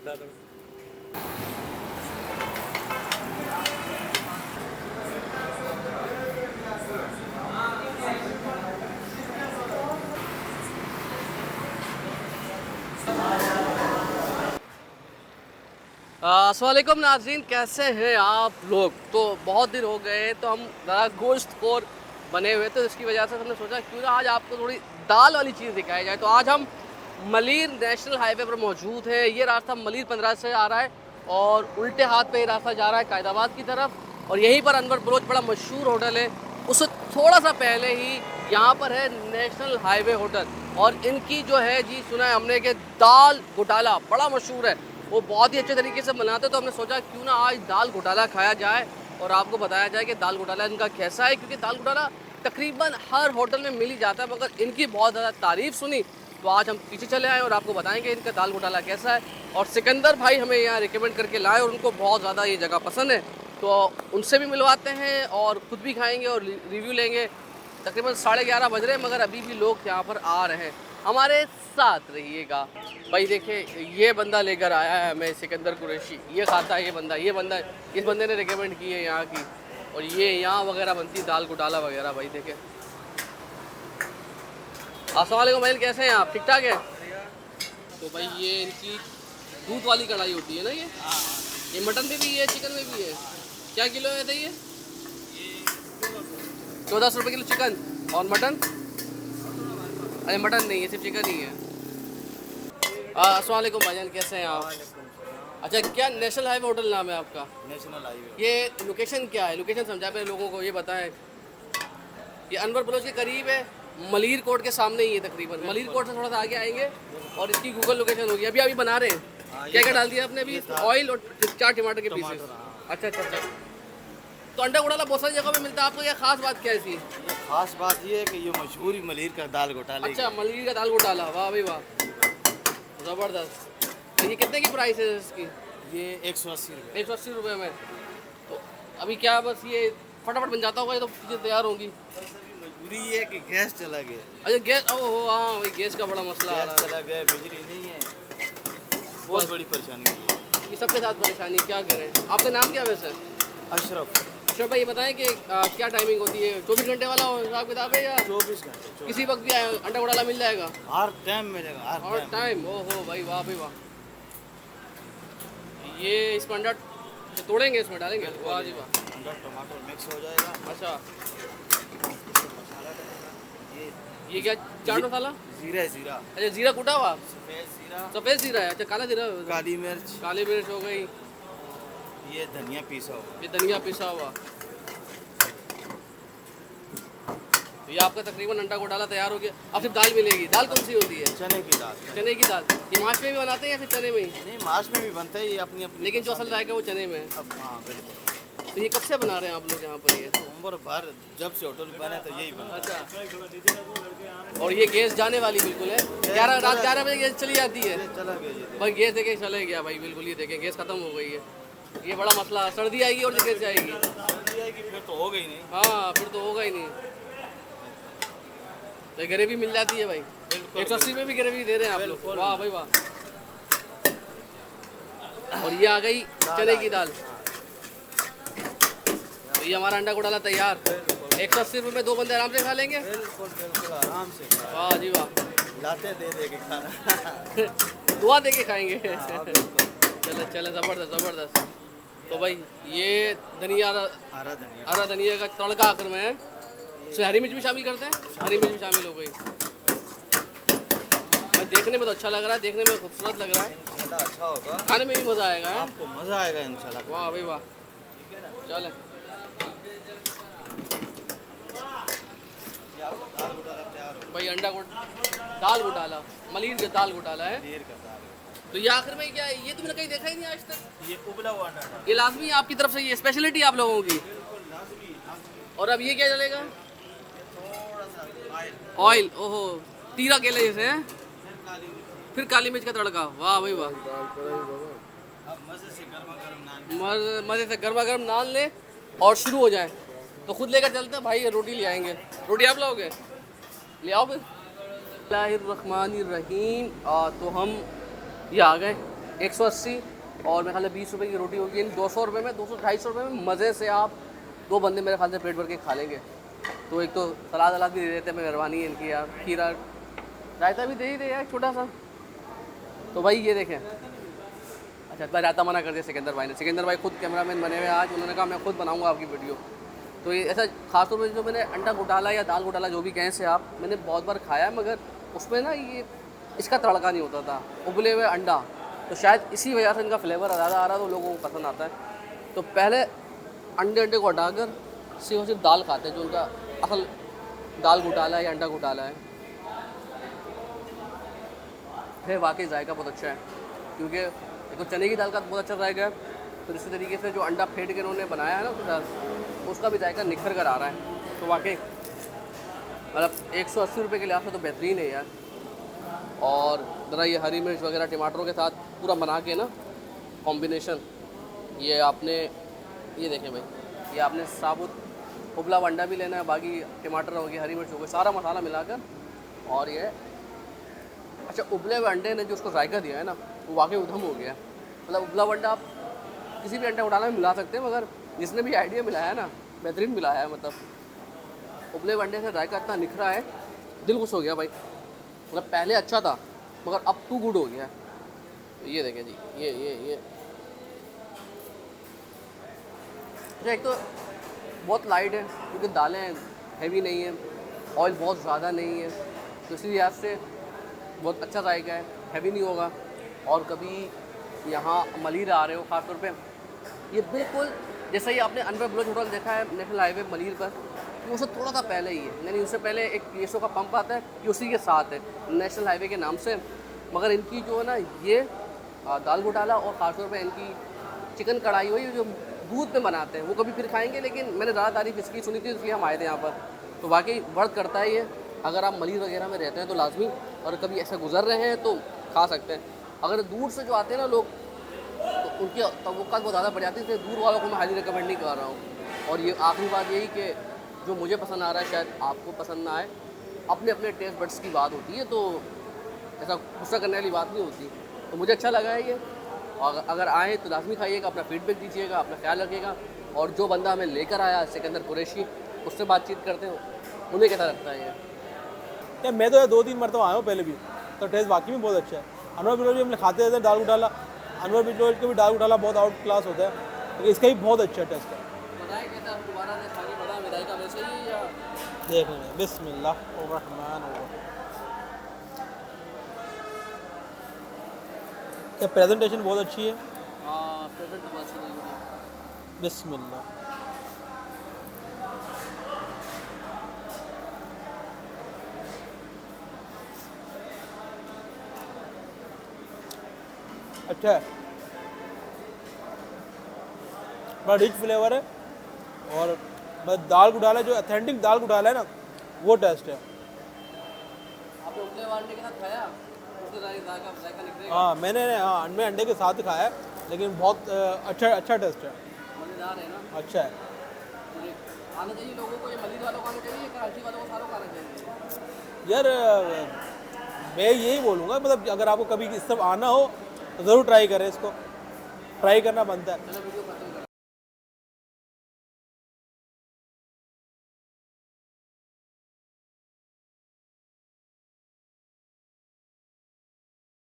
अस्सलाम वालेकुम नाज़रीन, कैसे हैं आप लोग। तो बहुत दिन हो गए तो हम ज़रा गोश्त खोर बने हुए, तो इसकी वजह से हमने सोचा क्यों ना आज आपको थोड़ी दाल वाली चीज़ दिखाई जाए। तो आज हम मलीर नेशनल हाईवे पर मौजूद है। ये रास्ता मलीर 15 से आ रहा है और उल्टे हाथ पे ये रास्ता जा रहा है कायदाबाद की तरफ। और यहीं पर अनवर बलोच बड़ा मशहूर होटल है, उससे थोड़ा सा पहले ही यहाँ पर है नेशनल हाईवे होटल। और इनकी जो है जी, सुना है हमने कि दाल घोटाला बड़ा मशहूर है, वो बहुत ही अच्छे तरीके से बनाते। तो हमने सोचा क्यों ना आज दाल घोटाला खाया जाए और आपको बताया जाए कि दाल घोटाला इनका कैसा है। क्योंकि दाल घोटाला तकरीबन हर होटल में मिल ही जाता है, मगर इनकी बहुत ज़्यादा तारीफ़ सुनी तो आज हम पीछे चले आए और आपको बताएंगे इनका दाल घोटाला कैसा है। और सिकंदर भाई हमें यहाँ रिकमेंड करके लाए और उनको बहुत ज़्यादा ये जगह पसंद है, तो उनसे भी मिलवाते हैं और ख़ुद भी खाएँगे और रिव्यू लेंगे। तकरीबन 11:30 बज रहे हैं मगर अभी भी लोग यहाँ पर आ रहे हैं, हमारे साथ रहिएगा। भाई देखिए, ये बंदा लेकर आया है हमें, सिकंदर कुरैशी। ये खाता है ये बंदा इस बंदे ने रिकमेंड की है यहाँ की, और ये यहाँ वगैरह बनती है दाल घोटाला वगैरह। भाई देखे, अस्सलाम वालेकुम भाई, कैसे हैं आप? ठीक ठाक है। तो भाई ये इनकी दूध वाली कढ़ाई होती है ना, ये मटन में भी है चिकन में भी है। क्या किलो है था ये? 1400 रुपये किलो चिकन। और मटन? अरे मटन नहीं है, सिर्फ चिकन ही है। अस्सलाम वालेकुम भाईजान, कैसे हैं आप? अच्छा, क्या नेशनल हाईवे होटल नाम है आपका? National highway. ये लोकेशन क्या है? लोकेशन समझा पे लोगों को ये बताएं। ये अनवर बलोच के करीब है, मलीर कोर्ट के सामने ही है तकरीबन। मलीर कोर्ट से थोड़ा सा आगे आएंगे और इसकी गूगल लोकेशन होगी। अभी अभी बना रहे हैं। क्या क्या डाल दिया आपने अभी? ऑयल और 4 टमाटर के पीसेस। अच्छा अच्छा अच्छा। तो अंडा घोटाला बहुत सारी जगह पे मिलता है, आपको क्या खास बात क्या है इसकी? खास बात ये है कि ये मशहूर मलीर का दाल घोटाला। अच्छा, मलीर का दाल घोटाला, वाह भाई वाह, ज़बरदस्त। तो ये कितने की प्राइस है इसकी? ये 180 रुपये। 180 रुपये में। तो अभी क्या बस ये फटाफट बन जाता होगा, ये तो चीज़ें तैयार होंगी। मजबूरी ये है कि गैस चला गया। अच्छा गैस, ओहो हाँ भाई, गैस का बड़ा मसला आ रहा चला गया, बिजली नहीं है, बहुत बड़ी परेशानी है। ये सबके साथ परेशानी, क्या करें। आपका नाम क्या वैसे? अशरफ। अच्छा भाई, ये बताएं कि क्या टाइमिंग होती है? 24 घंटे वाला हिसाब किताब है या 24 घंटे? किसी वक्त भी अंडा घोटाला मिल जाएगा? हर टाइम मिलेगा, और टाइम। ओहो भाई, वाह भाई वाह। ये इसमें अंडा तोड़ेंगे, इसमें डालेंगे, वाह जी वाह। अंडा टमाटर मिक्स हो जाएगा। अच्छा, ये क्या चाट मसाला? जीरा जीरा। अच्छा, जीरा कूटा हुआ? सफेद जीरा। सफ़ेद जीरा है। अच्छा, काला जीरा? काली मिर्च। काली मिर्च हो गई। ये धनिया पीसा हुआ। ये धनिया पिसा हुआ। ये आपका तकरीबन अंडा घोटाला तैयार हो गया। अब सिर्फ दाल मिलेगी। दाल कौन सी होती है? चने की दाल। चने की दाल। ये माश में भी बनाते हैं या फिर चने में ही? नहीं, माश में भी बनता है, ये अपनी अपनी। लेकिन जो असल जाएगा वो चने में है। अब हाँ बिल्कुल। तो ये कब से बना रहे हैं आप लोग यहाँ पर ये? उम्र भर जब से होटल बना तो यही बना। अच्छा, और ये गैस जाने वाली बिल्कुल है। 11 रात 11 बजे गैस चली जाती है। चला गया ये। भाई गैस देखे चले गया भाई, बिल्कुल। ये देखें, गैस खत्म हो गई है। ये बड़ा मसला, सर्दी आएगी और गैस जाएगी। सर्दी आएगी फिर तो हो गई नहीं। हाँ, फिर तो होगा ही नहीं। तो ग्रेवी मिल जाती है भाई, 180 में भी ग्रेवी दे रहे हैं आप लोग, वाह भाई वाह। और ये आ गई चने की दाल। तो ये हमारा अंडा घोटाला तैयार। 180 रुपये में 2 बंदे आराम से खा लेंगे। बिल्कुल बिल्कुल आराम से। वाह जी वाह। लाते दे दे के खाना। दुआ दे के खाएंगे। चले चले, ज़बरदस्त ज़बरदस्त। तो भाई ये धनिया, हरा धनिया का तड़का आखिर में है। उसमें हरी मिर्च भी शामिल करते हैं। हरी मिर्च भी शामिल हो गई। देखने में तो अच्छा लग रहा है, देखने में खूबसूरत लग रहा है। अच्छा होगा, खाने में भी मज़ा आएगा। आपको मज़ा आएगा इंशाल्लाह। वाह भाई वाह। चले, भाई अंडा दाल घोटाला, मलीर का दाल घोटाला है। तो ये आखिर में क्या है? ये तुमने कहीं देखा ही नहीं आज तक। ये उबला हुआ अंडा, ये लाजमी आपकी तरफ से, ये स्पेशलिटी आप लोगों की। और अब ये क्या चलेगा? ऑयल। ओहो, तीरा केले जैसे हैं। फिर काली मिर्च का तड़का, वाह भाई वाह। मज़े से गर्मा गर्म नान ले और शुरू हो जाए। तो खुद लेकर चलते हैं भाई, रोटी ले आएंगे। रोटी आप लाओगे? ले आओ फिर। बिस्मिल्लाहिर्रहमानिर्रहीम। तो हम ये आ गए 180 और मेरे ख्याल से 20 रुपये की रोटी होगी। इन 200 रुपये में 200-250 रुपये में मज़े से आप 2 बंदे मेरे ख्याल से पेट भर के खा लेंगे। तो एक तो सलाद वलाद भी दे देते हैं, मेहरबानी है इनकी यार, खीरा रायता भी दे ही दे यार छोटा सा। तो भाई ये देखें, अच्छा इतना रायता मना कर दिया सिकंदर भाई ने। सिकंदर भाई खुद कैमरामैन बने हुए आज, उन्होंने कहा मैं खुद बनाऊंगा आपकी वीडियो। तो ये ऐसा खासतौर पर जो मैंने अंडा घोटाला या दाल घोटाला जो भी कहें से आप, मैंने बहुत बार खाया है, मगर उसमें ना ये इसका तड़का नहीं होता था, उबले हुए अंडा। तो शायद इसी वजह से इनका फ्लेवर ज़्यादा आ रहा है, तो लोगों को पसंद आता है। तो पहले अंडे को हटाकर सिर्फ दाल खाते हैं, जो उनका असल दाल घोटाला है या अंडा घोटाला है वाकई जायका बहुत अच्छा है। क्योंकि एक तो चने की दाल का बहुत अच्छा जायका है, तो इसी तरीके से जो अंडा फेंट के उन्होंने बनाया है ना उसका दाल, उसका भी जायका निखर कर आ रहा है। तो वाकई मतलब 180 रुपये के लिहाज से तो बेहतरीन है यार। और ज़रा ये हरी मिर्च वगैरह टमाटरों के साथ पूरा बना के ना कॉम्बिनेशन, ये आपने ये देखें भाई, ये आपने साबुत उबला हुआ अंडा भी लेना है, बाकी टमाटर हो गए, हरी मिर्च हो गई, सारा मसाला मिलाकर। और ये अच्छा उबले हुए अंडे ने जो उसको जायका दिया है ना, वो वाकई उधम हो गया। मतलब उबला हुआ अंडा आप किसी भी अंडा उठाना में मिला सकते हैं, मगर जिसने भी आइडिया मिलाया है ना बेहतरीन मिलाया है। मतलब उबले हुए अंडे से जायका इतना निखरा है, दिल खुश हो गया भाई। मतलब पहले अच्छा था मगर अब टू गुड हो गया। तो ये देखें जी, ये अच्छा एक तो बहुत लाइट है क्योंकि दालें हैवी नहीं है, ऑयल बहुत ज़्यादा नहीं है, तो इसी लिहाज से बहुत अच्छा जायका है, हैवी नहीं होगा। और कभी यहाँ मलिर आ रहे हो ख़ास तौर पे, ये बिल्कुल जैसा ही आपने अनवर ब्लोच होटल देखा है नेशनल हाईवे मलिर पर, वो उससे थोड़ा सा पहले ही है, यानी उससे पहले एक पीएसओ का पंप आता है, ये उसी के साथ है नेशनल हाईवे के नाम से। मगर इनकी जो है ना ये दाल घोटाला और ख़ासतौर पे इनकी चिकन कढ़ाई हुई जो दूध पे बनाते हैं, वो कभी फिर खाएंगे, लेकिन मैंने ज़्यादा तारीफ इसकी सुनी थी इसलिए हम आए थे यहाँ पर। तो वाकई वर्थ करता है ये, अगर आप मलिर वगैरह में रहते हैं तो लाजमी, और कभी ऐसा गुजर रहे हैं तो खा सकते हैं। अगर दूर से जो आते हैं ना लोग, तो उनकी तवक्कुआत बहुत ज़्यादा बढ़ जाती है, इसलिए दूर वालों को मैं हाईली रिकमेंड नहीं कर रहा हूँ। और ये आखिरी बात यही कि जो मुझे पसंद आ रहा है शायद आपको पसंद ना आए, अपने अपने टेस्ट बड्स की बात होती है, तो ऐसा गुस्सा करने वाली बात नहीं होती। तो मुझे अच्छा लगा है ये, और अगर आए तो लाजमी खाइएगा, अपना फीडबैक दीजिएगा, अपना ख्याल रखिएगा। और जो बंदा हमें लेकर आया सिकंदर कुरैशी, उससे बातचीत करते हो, उन्हें कैसा लगता है ये? यार मैं तो यार 2-3 मरतबा आया हूँ पहले भी, तो टेस्ट वाकई में बहुत अच्छा है। अनवर बिलोच भी हमने खाते रहते हैं दाल घोटाला, अनवर बिलोच का भी दाल घोटाला बहुत आउट क्लास होता है, लेकिन इसका भी बहुत अच्छा टेस्ट है। बताएं कैसा दोबारा से खाने बड़ा विदाई का वैसे ही या देख लेंगे। बिस्मिल्लाहिर्रहमानिर्रहीम। क्या प्रेजेंटेशन बहुत अच्छी है। हाँ प्रेजेंट तो अच्छी नहीं है। बिस्मिल्लाह। अच्छा है, बड़ा रिच फ्लेवर है, और बस दाल घोटाला जो ऑथेंटिक दाल घोटाला है ना, वो टेस्ट है। आपने उबले हुए अंडे के साथ खाया, उससे जायका निकलेगा, हाँ मैंने मैं अंडे के साथ खाया है, लेकिन बहुत अच्छा टेस्ट है, मज़ेदार है ना। अच्छा है। और ये आना चाहिए लोगों को, ये मलिर वालों को आना चाहिए, कराची वालों को, सारों को आना चाहिए। यार मैं यही बोलूँगा, मतलब अगर आपको कभी इस सब आना हो तो ज़रूर ट्राई करें, इसको ट्राई करना बनता है। चलो वीडियो खत्म।